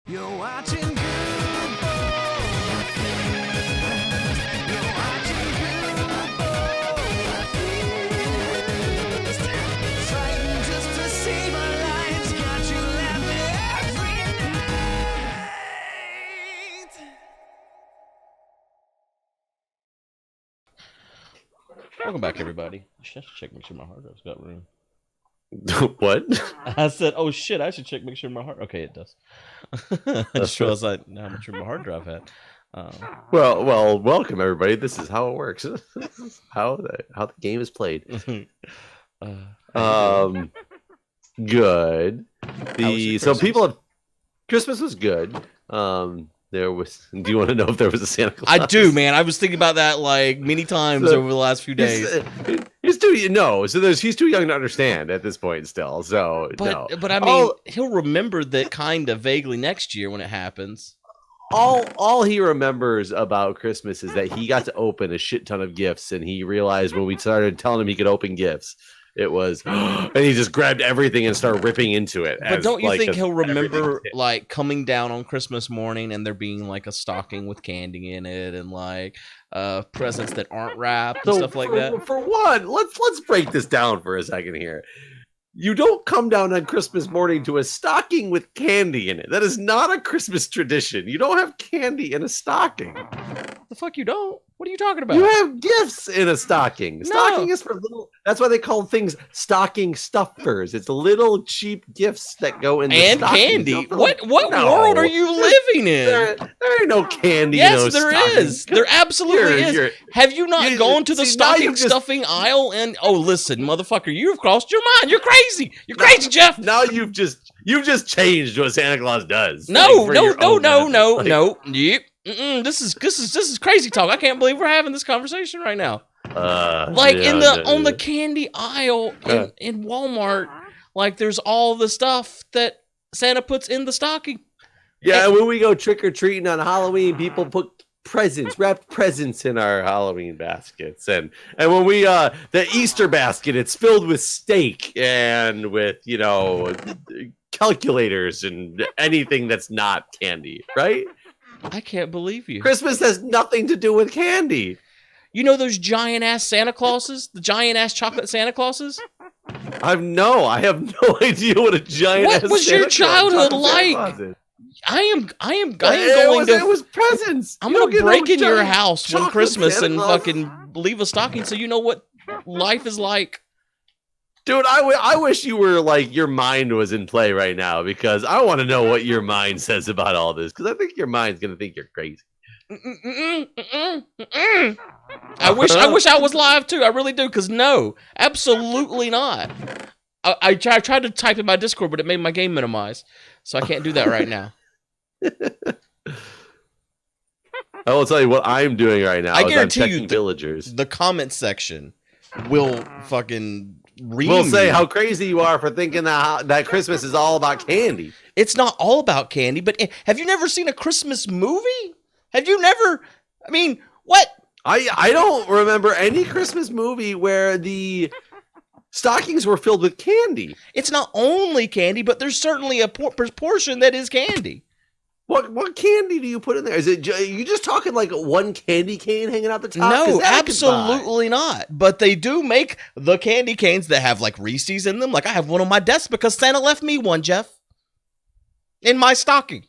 You're watching Good Boy Feast. You're watching Good Boy Feast. Fighting just to save our lives. Got you laughing every night. Welcome back, everybody. I should check, make sure my hard drive's got room. What? I said, "Oh shit!" I should check, make sure my hard. Okay, it does. I just realized how much room my hard drive had. Well, welcome everybody. This is how it works. This is how the game is played. Good. Christmas was good. There was. Do you want to know if there was a Santa Claus? I do, man. I was thinking about that like many times over the last few days. He's too he's too young to understand at this point still. So but I mean, he'll remember that kind of vaguely next year when it happens. All he remembers about Christmas is that he got to open a shit ton of gifts, and he realized when we started telling him he could open gifts, it was, and he just grabbed everything and started ripping into it. But don't you think he'll remember like coming down on Christmas morning and there being like a stocking with candy in it and like presents that aren't wrapped and stuff like that? For one, let's break this down for a second here. You don't come down on Christmas morning to a stocking with candy in it. That is not a Christmas tradition. You don't have candy in a stocking. The fuck you don't? What are you talking about? You have gifts in a stocking. No. Stocking is for little. That's why they call things stocking stuffers. It's little cheap gifts that go in the and stocking. candy. What world are you living in? There ain't no candy. Yes, in those there stockings. is. There absolutely is. Have you not gone to the stocking stuffing aisle? And listen, motherfucker, you've crossed your mind. You're crazy. You're crazy, Jeff. Now you've just changed what Santa Claus does. No. Yep. This is crazy talk. I can't believe we're having this conversation right now. On the candy aisle in Walmart, like there's all the stuff that Santa puts in the stocking. Yeah, when we go trick or treating on Halloween, people put wrapped presents in our Halloween baskets, and when we the Easter basket, it's filled with steak and with calculators and anything that's not candy, right? I can't believe you. Christmas has nothing to do with candy. You know those giant ass Santa Clauses? The giant ass chocolate Santa Clauses? I have no idea what a giant ass What was Santa your childhood Claus like? is. I am going to. It was presents. I'm going to break in your house one chocolate Christmas Santa and Claus. fucking leave a stocking so you know what life is like. Dude, I wish you were like your mind was in play right now, because I want to know what your mind says about all this, because I think your mind's gonna think you're crazy. I wish I was live too. I really do, because no, absolutely not. I tried to type in my Discord, but it made my game minimize, so I can't do that right now. I will tell you what I'm doing right now. I guarantee I'm you, villagers. The comment section will fucking. We'll say how crazy you are for thinking that Christmas is all about candy. It's not all about candy, but have you never seen a Christmas movie? Have you never? I mean, what? I don't remember any Christmas movie where the stockings were filled with candy. It's not only candy, but there's certainly a proportion that is candy. What candy do you put in there? Is it you just talking like one candy cane hanging out the top? No, absolutely not. But they do make the candy canes that have like Reese's in them. Like I have one on my desk because Santa left me one, Jeff, in my stocking.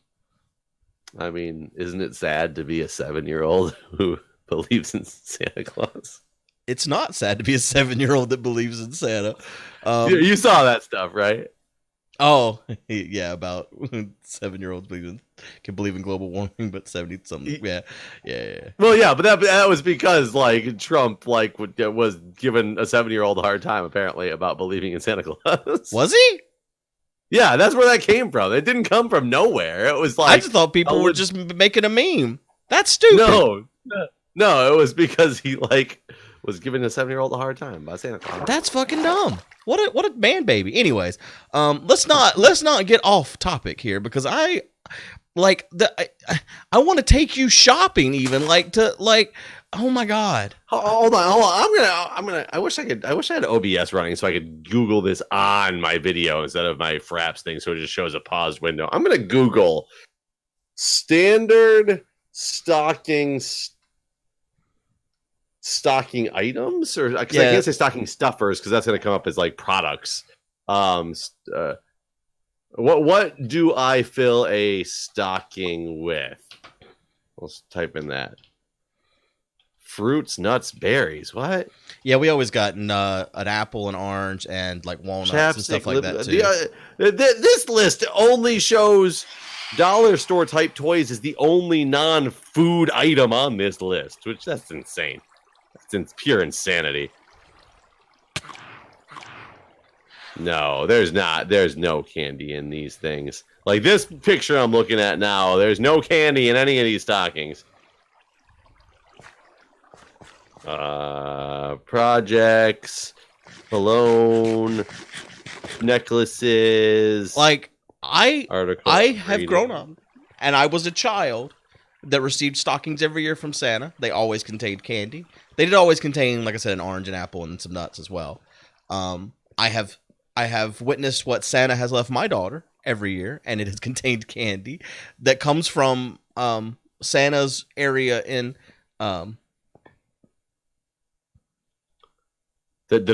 I mean, isn't it sad to be a 7-year-old who believes in Santa Claus? It's not sad to be a 7-year-old that believes in Santa. You saw that stuff, right? Oh, yeah, about 7-year-olds can believe in global warming, but 70-something. Yeah. Well, yeah, but that was because like Trump was giving a 7-year-old a hard time apparently about believing in Santa Claus. Was he? Yeah, that's where that came from. It didn't come from nowhere. It was like I just thought people were just making a meme. That's stupid. No, it was because he was giving a 7-year-old a hard time about Santa Claus. That's fucking dumb. What a man baby. Anyways, let's not get off topic here, because I want to take you shopping even oh my god. Hold on. I'm gonna I wish I had OBS running so I could Google this on my video instead of my Fraps thing, so it just shows a paused window. I'm gonna Google Standard stocking items, or because I can't say stocking stuffers because that's going to come up as like products. What do I fill a stocking with? Let's type in that. Fruits, nuts, berries. What? Yeah, we always got an apple, an orange, and like walnuts and stuff like that too. This list only shows dollar store type toys is the only non-food item on this list, which that's insane. That's pure insanity. No, there's not. There's no candy in these things. Like this picture I'm looking at now, there's no candy in any of these stockings. Projects, cologne, necklaces. Like I have grown up, and I was a child that received stockings every year from Santa. They always contained candy. They did always contain, like I said, an orange, an apple, and some nuts as well. I have witnessed what Santa has left my daughter every year, and it has contained candy that comes from Santa's area in the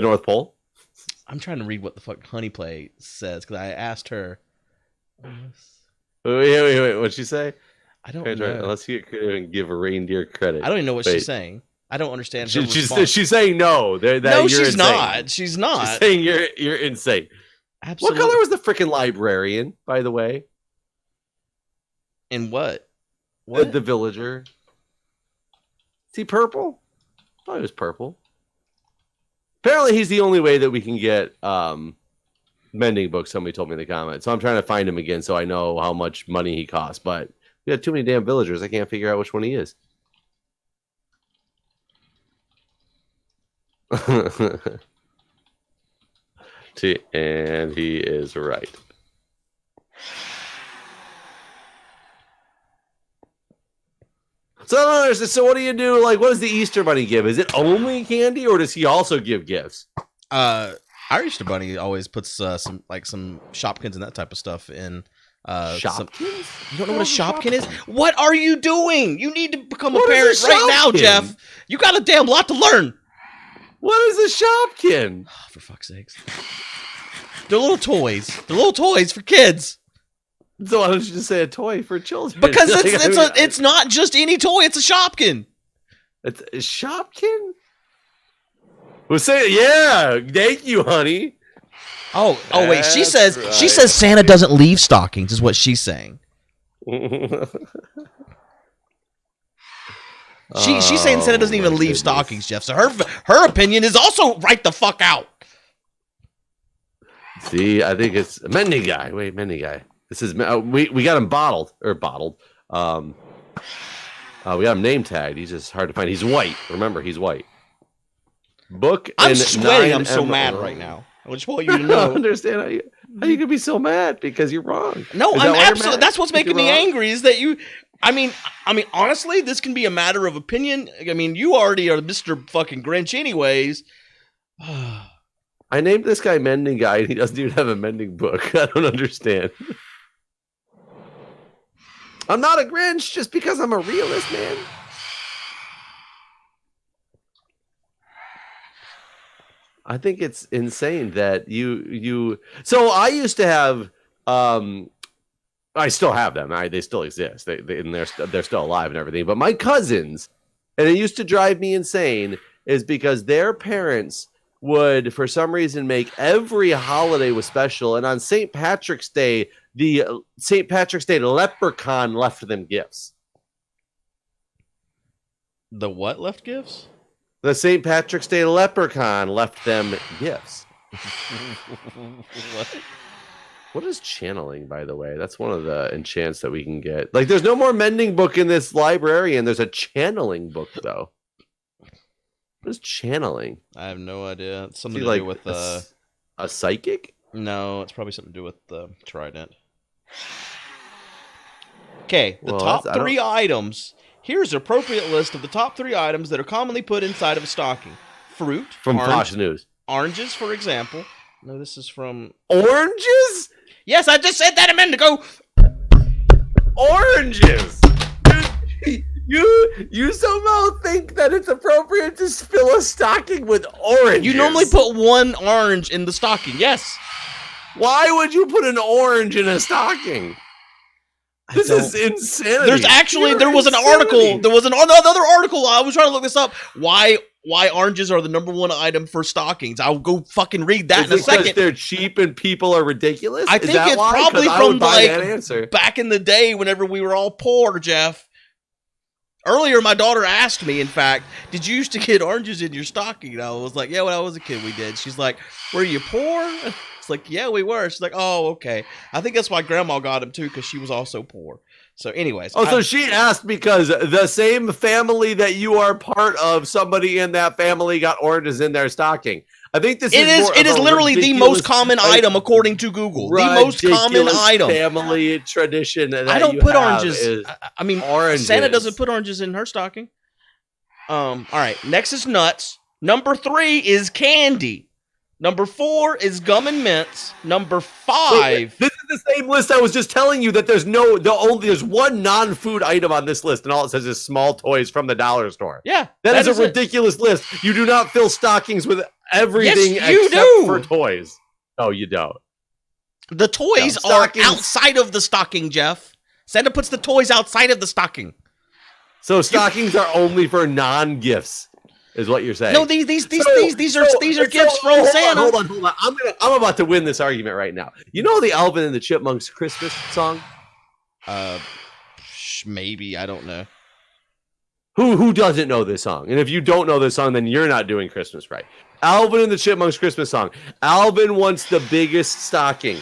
North Pole. I'm trying to read what the fuck Honey Play says because I asked her. Wait. What'd she say? I don't know. Let's give a reindeer credit. I don't even know what she's saying. I don't understand. She's saying no. No, she's not. She's not. She's saying you're insane. Absolutely. What color was the freaking librarian, by the way? In what? The villager. Is he purple? I thought he was purple. Apparently, he's the only way that we can get mending books. Somebody told me in the comments. So I'm trying to find him again so I know how much money he costs. But we got too many damn villagers. I can't figure out which one he is. And he is right. So I don't understand. So what do you do? Like, what does the Easter Bunny give? Is it only candy, or does he also give gifts? Our Easter Bunny always puts some Shopkins and that type of stuff in. Shopkins? You don't know what a Shopkin is? What are you doing? You need to become a parent right now, Jeff. You got a damn lot to learn. What is a Shopkin? Oh, for fuck's sakes. They're little toys. They're little toys for kids. So why don't you just say a toy for children? Because it's not just any toy. It's a Shopkin. It's a Shopkin? Well, say yeah. Thank you, honey. Oh, wait. She says Santa doesn't leave stockings. Is what she's saying. She's saying Santa doesn't even leave stockings, Jeff. So her opinion is also right the fuck out. See, I think it's mending guy. Wait, mending guy. This is we got him bottled. We got him name tagged. He's just hard to find. He's white. Remember, he's white. Book. I'm sweating. I'm so mad right now. I just want you to know. I don't understand how you could be so mad because you're wrong. No, I'm absolutely. That's what's making me angry. Is that you? I mean, honestly, this can be a matter of opinion. I mean, you already are Mr. fucking Grinch, anyways. I named this guy Mending Guy, and he doesn't even have a mending book. I don't understand. I'm not a Grinch just because I'm a realist, man. I think it's insane that you. So I used to have. I still have them. They still exist. They're still alive and everything. But my cousins, and it used to drive me insane, is because their parents would, for some reason, make every holiday was special. And on St. Patrick's Day, the St. Patrick's Day leprechaun left them gifts. The what left gifts? The St. Patrick's Day leprechaun left them gifts. What? What is channeling, by the way? That's one of the enchants that we can get. Like, there's no more mending book in this library, and there's a channeling book, though. What is channeling? I have no idea. It's something to do with a psychic? No, it's probably something to do with the trident. Okay, the top 3 items. Here's an appropriate list of the top 3 items that are commonly put inside of a stocking. Fruit. From Fox News. Oranges, for example. No, this is from... Oranges? Yes, I just said that a minute ago. oranges. You somehow think that it's appropriate to fill a stocking with oranges. You normally put one orange in the stocking. Yes. Why would you put an orange in a stocking? This is insanity. There was an article. There was another article. I was trying to look this up. Why oranges are the number one item for stockings? I'll go fucking read that in a second. Because they're cheap and people are ridiculous? I think it's probably from like back in the day whenever we were all poor, Jeff. Earlier, my daughter asked me, in fact, did you used to get oranges in your stocking? And I was like, yeah, when I was a kid, we did. She's like, were you poor? It's like, yeah, we were. She's like, oh, okay. I think that's why Grandma got them, too, because she was also poor. So anyways. So she asked because the same family that you are part of, somebody in that family got oranges in their stocking. I think it is literally the most common item according to Google. The most common item. Family tradition. That I don't put oranges. I mean, oranges. Santa doesn't put oranges in her stocking. All right. Next is nuts. Number 3 is candy. Number 4 is gum and mints. Number 5. This is the same list I was just telling you that there's one non-food item on this list, and all it says is small toys from the dollar store. Yeah, that is a ridiculous list. You do not fill stockings with everything except for toys. No, you don't. The toys are outside of the stocking, Jeff. Santa puts the toys outside of the stocking. So stockings are only for non-gifts. Is what you're saying? No, these are gifts from Santa. Hold on. I'm about to win this argument right now. You know the Alvin and the Chipmunks Christmas song? Maybe, I don't know. Who doesn't know this song? And if you don't know this song, then you're not doing Christmas right. Alvin and the Chipmunks Christmas song. Alvin wants the biggest stocking.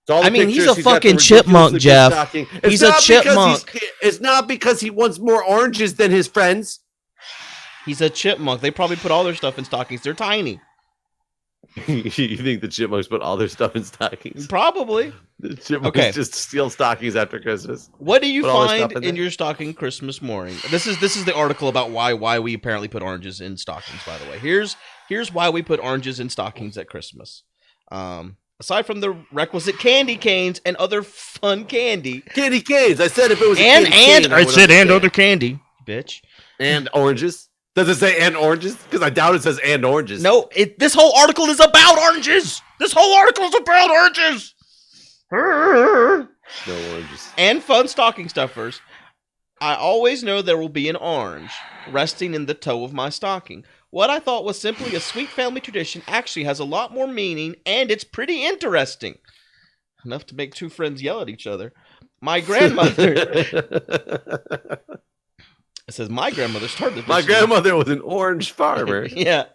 I mean, he's a fucking chipmunk, Jeff. He's a chipmunk. It's not because he wants more oranges than his friends. He's a chipmunk. They probably put all their stuff in stockings. They're tiny. You think the chipmunks put all their stuff in stockings? Probably. The chipmunks just steal stockings after Christmas. What do you find in your stocking Christmas morning? This is the article about why we apparently put oranges in stockings, by the way. Here's why we put oranges in stockings at Christmas. Aside from the requisite candy canes and other fun candy. Candy canes. I said if it was other candy, bitch. And oranges. Does it say and oranges? Because I doubt it says and oranges. No, this whole article is about oranges. This whole article is about oranges. No oranges. And fun stocking stuffers. I always know there will be an orange resting in the toe of my stocking. What I thought was simply a sweet family tradition actually has a lot more meaning, and it's pretty interesting. Enough to make two friends yell at each other. My grandmother... It says, my grandmother started this. My grandmother was an orange farmer. Yeah.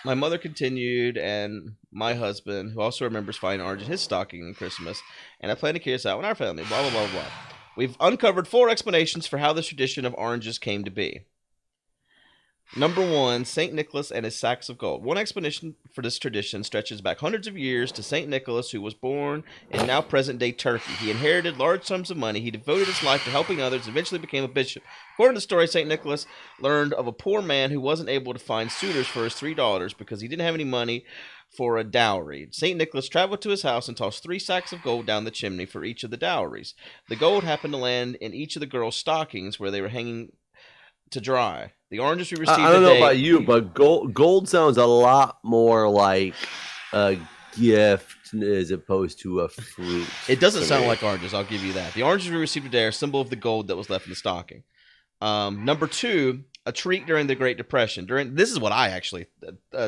My mother continued, and my husband, who also remembers finding orange in his stocking on Christmas, and I plan to carry this out in our family, blah, blah, blah, blah. We've uncovered 4 explanations for how this tradition of oranges came to be. Number 1, St. Nicholas and his sacks of gold. One explanation for this tradition stretches back hundreds of years to St. Nicholas, who was born in now present-day Turkey. He inherited large sums of money. He devoted his life to helping others, eventually became a bishop. According to the story, St. Nicholas learned of a poor man who wasn't able to find suitors for his 3 daughters because he didn't have any money for a dowry. St. Nicholas traveled to his house and tossed 3 sacks of gold down the chimney for each of the dowries. The gold happened to land in each of the girls' stockings where they were hanging to dry. The oranges we received I don't know about you, but gold sounds a lot more like a gift as opposed to a fruit. It doesn't sound like oranges, I'll give you that. The oranges we received today are a symbol of the gold that was left in the stocking. Number 2, a treat during the Great Depression. This is what I actually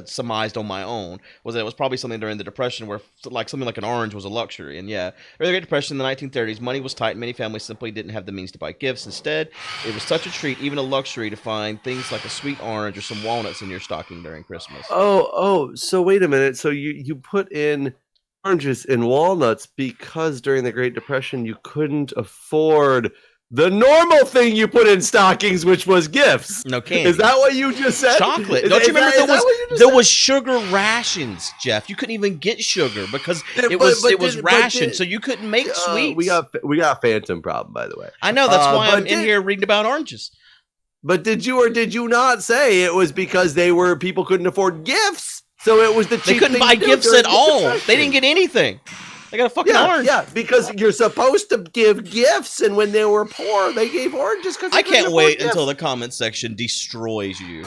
surmised on my own, was that it was probably something during the Depression where something like an orange was a luxury. And yeah, during the Great Depression in the 1930s, money was tight and many families simply didn't have the means to buy gifts. Instead, it was such a treat, even a luxury, to find things like a sweet orange or some walnuts in your stocking during Christmas. So wait a minute. So you put in oranges and walnuts because during the Great Depression you couldn't afford the normal thing you put in stockings, which was gifts. No candy. Is that what you just said? Chocolate. Don't you remember there was sugar rations, Jeff? You couldn't even get sugar because it was rationed, so you couldn't make sweets. We got a phantom problem, by the way. I know, that's why I'm in here reading about oranges. But did you or did you not say it was because people couldn't afford gifts? So it was the cheap They couldn't buy gifts at all. They didn't get anything. I got a fucking orange. Yeah, because you're supposed to give gifts, and when they were poor, they gave oranges. Because I can't wait until the comment section destroys you.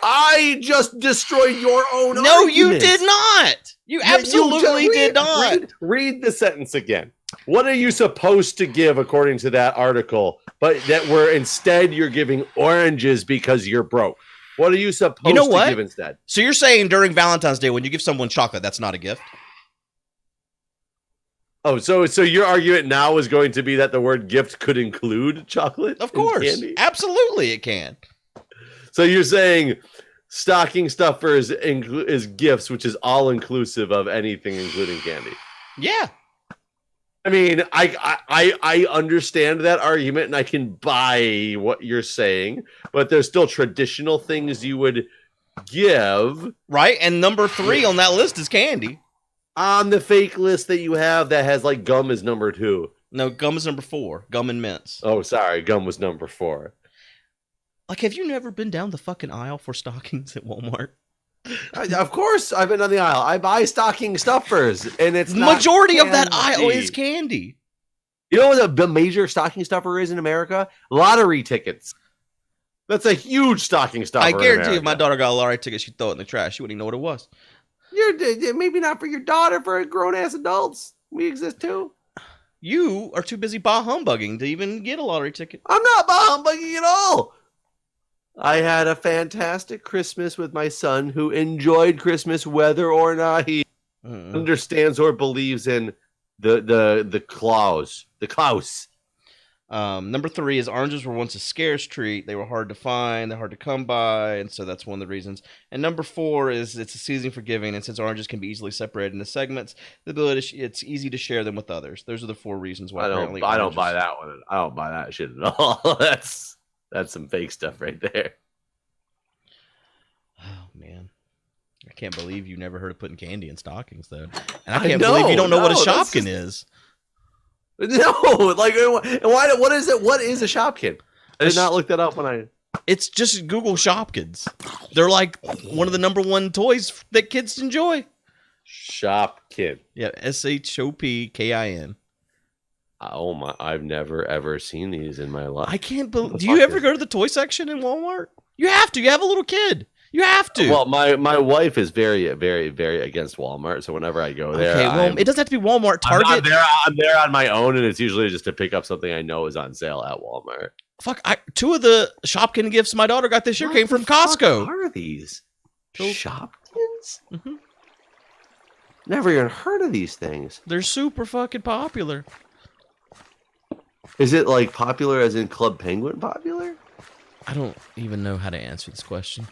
I just destroyed your own. No, argument. you did not. You absolutely did not. Read the sentence again. What are you supposed to give according to that article? But that were instead you're giving oranges because you're broke. What are you supposed to give instead? So you're saying during Valentine's Day when you give someone chocolate, that's not a gift? Oh, so your argument now is going to be that the word gift could include chocolate? Of course. Absolutely it can. So you're saying stocking stuffers is gifts, which is all inclusive of anything, including candy. Yeah. I mean, I understand that argument, and I can buy what you're saying, but there's still traditional things you would give. Right, and number 3 on that list is candy. On the fake list that you have that has, like, gum is number 2. No, gum is number 4. Gum and mints. Oh, sorry, gum was number 4. Like, have you never been down the fucking aisle for stockings at Walmart? Of course, I've been on the aisle. I buy stocking stuffers, and it's the majority of that aisle is candy. You know what the major stocking stuffer is in America? Lottery tickets. That's a huge stocking stuffer. I guarantee if my daughter got a lottery ticket, she'd throw it in the trash. She wouldn't even know what it was. Maybe not for your daughter, for grown-ass adults. We exist too. You are too busy bah humbugging to even get a lottery ticket. I'm not bah humbugging at all. I had a fantastic Christmas with my son who enjoyed Christmas whether or not he understands or believes in the Klaus. The Klaus. Number 3 is oranges were once a scarce treat. They were hard to find. They're hard to come by. And so that's one of the reasons. And number 4 is it's a season for giving. And since oranges can be easily separated into segments, it's easy to share them with others. Those are the 4 reasons why. I don't buy that one. I don't buy that shit at all. That's some fake stuff right there. Oh, man. I can't believe you never heard of putting candy in stockings, though. And I can't believe you don't know what a Shopkin is. No, like, why? What is it? What is a Shopkin? I did not look that up when I... It's just Google Shopkins. They're like one of the number 1 toys that kids enjoy. Shopkin. Yeah, SHOPKIN. Oh my! I've never ever seen these in my life. I can't believe. Do you ever go to the toy section in Walmart? You have to. You have a little kid. You have to. Well, my wife is very, very, very against Walmart. So whenever I go there, okay, well, it doesn't have to be Walmart. Target. I'm there on my own, and it's usually just to pick up something I know is on sale at Walmart. Fuck! 2 of the Shopkin gifts my daughter got this year came from Costco. What are these Shopkins? Mm-hmm. Never even heard of these things. They're super fucking popular. Is it like popular as in Club Penguin popular? I don't even know how to answer this question.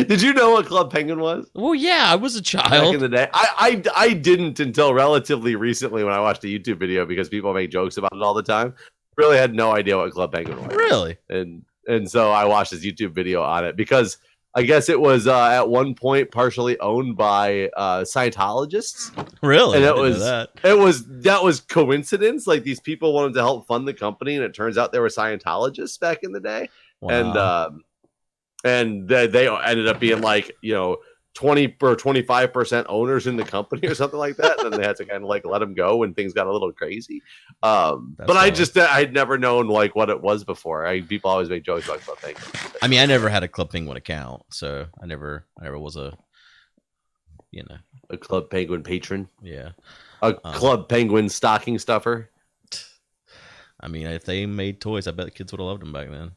Did you know what Club Penguin was? Well, yeah, I was a child. Back in the day. I didn't until relatively recently when I watched a YouTube video because people make jokes about it all the time. Really had no idea what Club Penguin was. Really? And so I watched this YouTube video on it because I guess it was at one point partially owned by Scientologists. Really? And that was coincidence. Like these people wanted to help fund the company, and it turns out they were Scientologists back in the day. Wow. And they ended up being like 20 or 25% owners in the company or something like that. And then they had to kind of like let them go when things got a little crazy. But I'd never known like what it was before. People always make jokes about Club Penguin. I mean, I never had a Club Penguin account, so I never was a Club Penguin patron. Yeah. A Club Penguin stocking stuffer. I mean, if they made toys, I bet the kids would have loved them back then.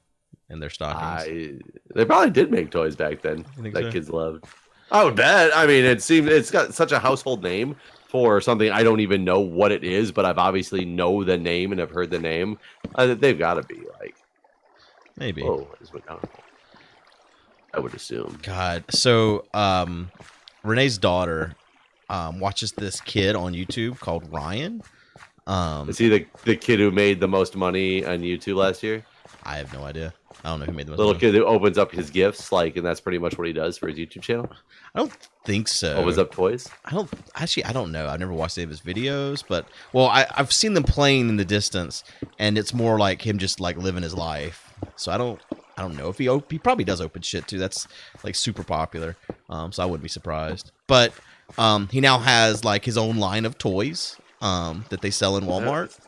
And their stockings. They probably did make toys back then that kids loved. I would bet. I mean, it's got such a household name for something I don't even know what it is, but I've obviously know the name and have heard the name. They've got to be like maybe. Oh, what is McDonald's? I would assume. God. So, Renee's daughter watches this kid on YouTube called Ryan. Is he the kid who made the most money on YouTube last year? I have no idea. I don't know who made the most little money. Kid who opens up his gifts, and that's pretty much what he does for his YouTube channel. I don't think so. Opens up toys. I don't know. I've never watched any of his videos, but I've seen them playing in the distance, and it's more like him just like living his life. So I don't know if he probably does open shit too. That's like super popular. So I wouldn't be surprised. But He now has like his own line of toys that they sell in Walmart.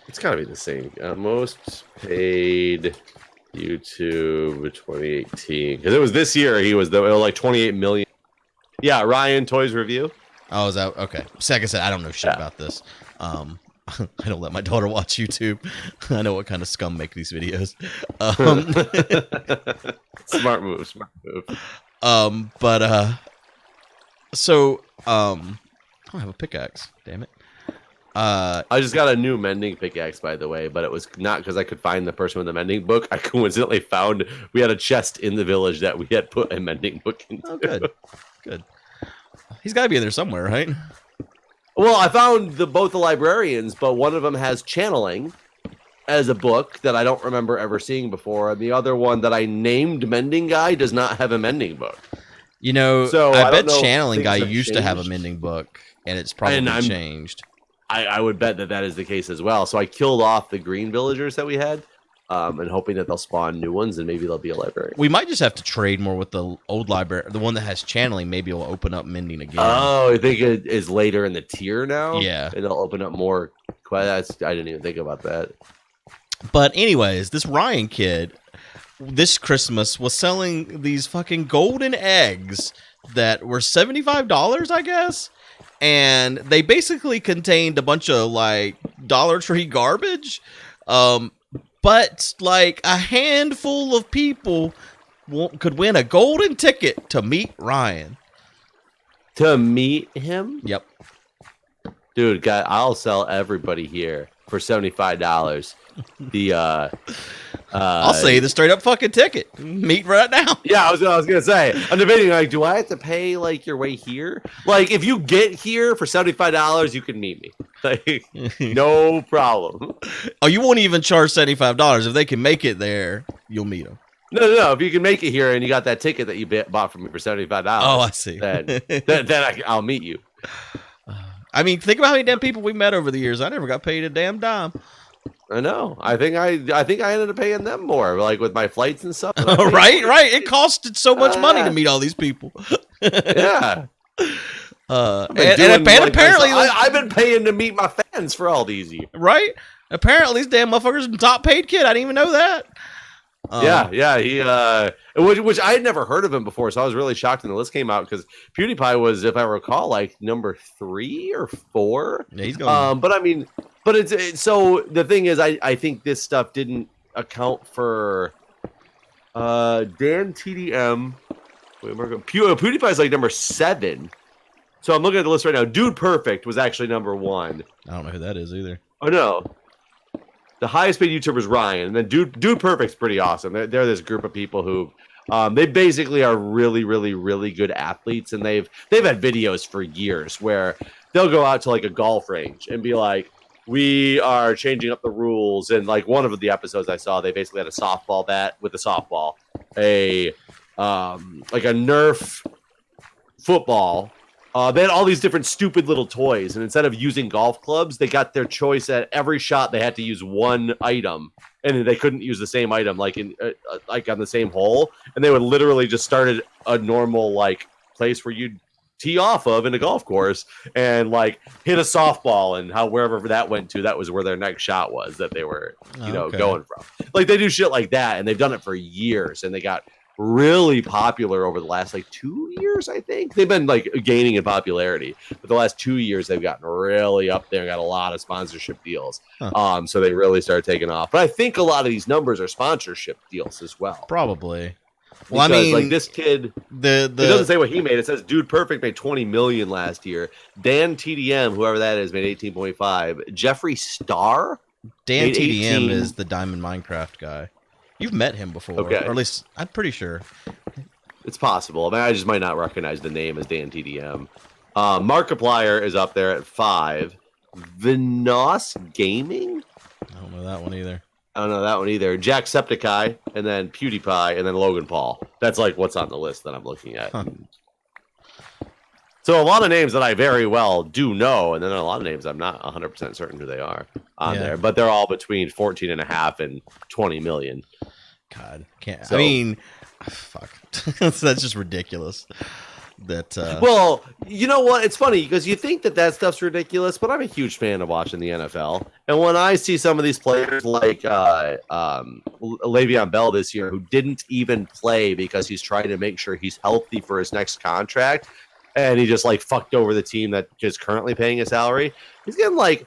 It's gotta be the same. Most paid YouTube 2018, because it was this year. He was like 28 million. Yeah, Ryan Toys Review. Oh, is that okay? So like I said, I don't know shit about this. I don't let my daughter watch YouTube. I know what kind of scum make these videos. Smart move. So I don't have a pickaxe. Damn it. I just got a new mending pickaxe, by the way, but it was not because I could find the person with the mending book. I coincidentally found we had a chest in the village that we had put a mending book into. Oh, good. He's got to be in there somewhere, right? Well, I found both the librarians, but one of them has channeling as a book that I don't remember ever seeing before, and the other one that I named Mending Guy does not have a mending book. You know, so I bet Channeling Guy used to have a mending book, and it's probably changed. I would bet that is the case as well. So I killed off the green villagers that we had, and hoping that they'll spawn new ones, and maybe they'll be a librarian. We might just have to trade more with the old library. The one that has channeling, maybe it'll open up mending again. Oh, I think it is later in the tier now? Yeah. It'll open up more. I didn't even think about that. But anyways, this Ryan kid, this Christmas, was selling these fucking golden eggs that were $75, I guess. And they basically contained a bunch of, like, Dollar Tree garbage. But like a handful of people could win a golden ticket to meet Ryan. To meet him? Yep. Dude, I'll sell everybody here for $75. I'll say the straight up fucking ticket. Meet right now. Yeah, I was gonna say. I'm debating, like, do I have to pay like your way here? Like, if you get here for $75, you can meet me. Like, no problem. Oh, you won't even charge $75 if they can make it there. You'll meet them. No. If you can make it here and you got that ticket that you bought from me for $75, oh, I see. Then I'll meet you. I mean, think about how many damn people we met over the years. I never got paid a damn dime. I know. I think I ended up paying them more, like with my flights and stuff. Right. It costed so much money to meet all these people. Yeah. And apparently, I've been paying to meet my fans for all these years. Right? Apparently, these damn motherfuckers are top paid kid. I didn't even know that. Yeah. He which I had never heard of him before, so I was really shocked when the list came out because PewDiePie was, if I recall, like number 3 or 4. Yeah, he's going. But it's so the thing is, I think this stuff didn't account for Dan TDM. PewDiePie is like number 7. So I'm looking at the list right now. Dude Perfect was actually number 1. I don't know who that is either. Oh no. The highest paid YouTuber is Ryan, and then Dude Perfect's pretty awesome. They're this group of people who, they basically are really, really, really good athletes, and they've had videos for years where they'll go out to like a golf range and be like, "We are changing up the rules." And like one of the episodes I saw, they basically had a softball bat with a softball, like a Nerf football. They had all these different stupid little toys, and instead of using golf clubs, they got their choice at every shot. They had to use one item, and they couldn't use the same item like on the same hole. And they would literally just start at a normal like place where you'd tee off of in a golf course and like hit a softball, and wherever that went to, that was where their next shot was that they were going from. Like they do shit like that, and they've done it for years, and they got really popular over the last like 2 years. I think they've been like gaining in popularity, but the last 2 years they've gotten really up there and got a lot of sponsorship deals. So they really started taking off. But I think a lot of these numbers are sponsorship deals as well. Probably. Well, because, I mean, like this kid, it doesn't say what he made. It says Dude Perfect made 20 million last year. Dan TDM, whoever that is, made 18.5. Jeffree Star, Dan TDM is the Diamond Minecraft guy. You've met him before, or at least I'm pretty sure. It's possible. I mean, I just might not recognize the name as Dan TDM. Markiplier is up there at 5. Vinos Gaming? I don't know that one either. I don't know that one either. Jacksepticeye, and then PewDiePie, and then Logan Paul. That's like what's on the list that I'm looking at. So a lot of names that I very well do know, and then a lot of names I'm not 100% certain who they are on there. But they're all between 14.5 and 20 million. God, can't. So, I mean, fuck. That's just ridiculous. that. Well, you know what? It's funny because you think that stuff's ridiculous, but I'm a huge fan of watching the NFL. And when I see some of these players like Le'Veon Bell this year, who didn't even play because he's trying to make sure he's healthy for his next contract, and he just like fucked over the team that is currently paying his salary, he's getting like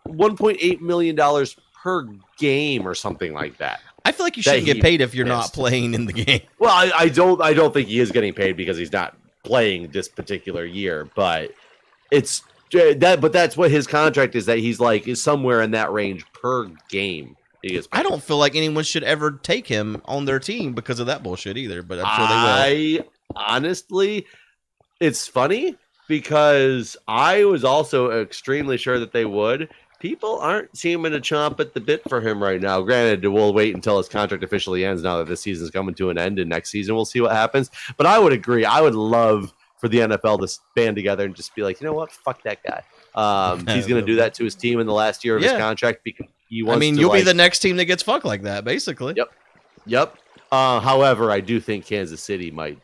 $1.8 million per game or something like that. I feel like you shouldn't get paid if you're not playing in the game. Well, I don't think he is getting paid because he's not playing this particular year, but it's that. But that's what his contract is. That he's like is somewhere in that range per game. I don't feel like anyone should ever take him on their team because of that bullshit either. But I'm sure they will. Honestly, it's funny because I was also extremely sure that they would. People aren't seeming to chomp at the bit for him right now. Granted, we'll wait until his contract officially ends now that this season's coming to an end, and next season we'll see what happens. But I would agree. I would love for the NFL to band together and just be like, you know what? Fuck that guy. He's going to do that to his team in the last year of his contract because he wants to. You'll be the next team that gets fucked like that, basically. Yep. However, I do think Kansas City might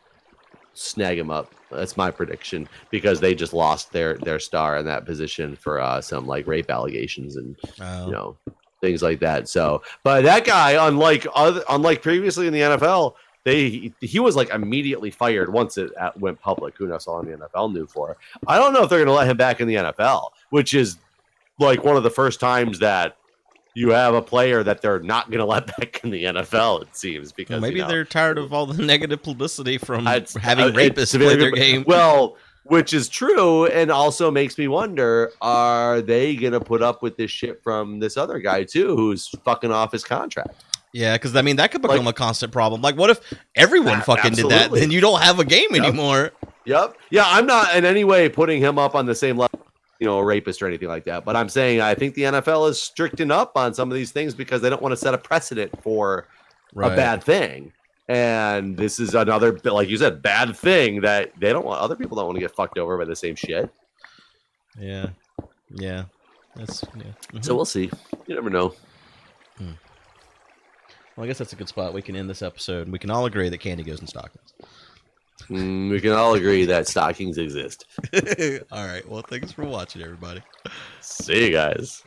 snag him up. That's my prediction because they just lost their star in that position for some like rape allegations and things like that. So, but that guy, unlike previously in the NFL, he was like immediately fired once it went public. Who knows how long the NFL knew for? I don't know if they're going to let him back in the NFL, which is like one of the first times that you have a player that they're not going to let back in the NFL, it seems, because maybe they're tired of all the negative publicity from having rapists play their game. Well, which is true, and also makes me wonder: are they going to put up with this shit from this other guy too, who's fucking off his contract? Yeah, because that could become a constant problem. Like, what if everyone fucking did that? Then you don't have a game anymore. Yep. Yeah, I'm not in any way putting him up on the same level. A rapist or anything like that. But I'm saying I think the NFL is stricting up on some of these things because they don't want to set a precedent for a bad thing. And this is another, like you said, bad thing that other people don't want to get fucked over by the same shit. Yeah. Mm-hmm. So we'll see. You never know. Well, I guess that's a good spot. We can end this episode. We can all agree that candy goes in stockings. We can all agree that stockings exist. All right. Well, thanks for watching, everybody. See you guys.